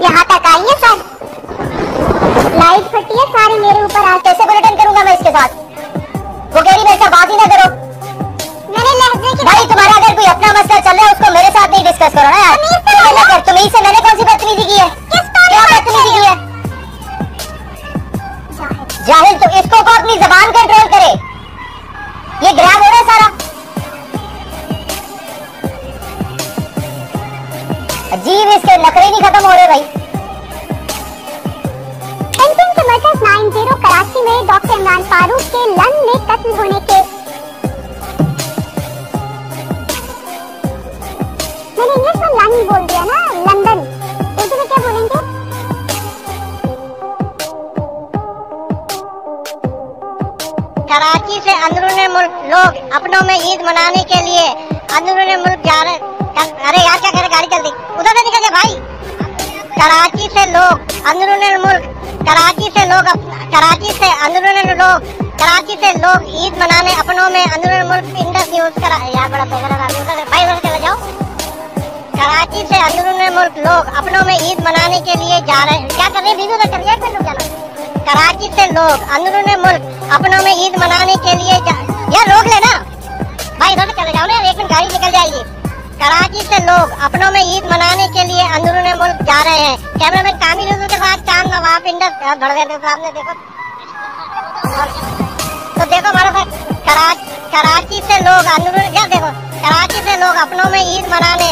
यहाँ तक आई है सर, लाइट फटी है सारी मेरे ऊपर आ। कैसे बुलेटिन करूंगा मैं इसके साथ? वो कह रही मेरे साथ बात ही ना करो। मैंने लहजे की भाई तुम्हारा अगर कोई अपना मसला चल रहा है उसको मेरे साथ नहीं डिस्कस करो ना यार। तुम्हें से मैंने कौन सी बदतमीजी की है? क्या बदतमीजी की है? जाहिल तो इसको को अपनी जबान कंट्रोल करे। ये ग्रैब हो रहा है सारा। अजीब, इसके नखरे नहीं खत्म हो रहे भाई। मर्डर्स 90 कराची में डॉक्टर इमरान फारूक के लंदन में कत्ल होने के, मैंने इंग्लिश में लंदन बोल दिया ना, लंदन उर्दू में क्या बोलेंगे? कराची से अंदरूनी मुल्क लोग अपनों में ईद मनाने के लिए अंदरूनी मुल्क जा रहे। अरे यार क्या करे, गाड़ी चल दी, उधर से निकल जा भाई। कराची से लोग अंदरूनी मुल्क, कराची से लोग ईद मनाने अपनों में अंदरूनी मुल्क इंडस न्यूज करा। यार बड़ा पैसा भाई, उधर चले जाओ। कराची से अंदरूनी मुल्क लोग अपनों में ईद मनाने के लिए जा रहे हैं। क्या कर रहे हैं? वीडियो कर रहे हैं। कराची से लोग अंदरूनी मुल्क अपनों में ईद मनाने के लिए यार रोक लेना भाई, इधर चले जाओ ना, एक मिनट गाड़ी निकल जाएगी। कराची से लोग अपनों में ईद मनाने के लिए अंदरूनी मुल्क जा रहे हैं। कैमरामैन कामिल के साथ चांद नवाब इंडस भड़वे सामने देखो। तो देखो हमारे साथ कराची से लोग अंदरूनी, क्या देखो, कराची से लोग अपनों में ईद मनाने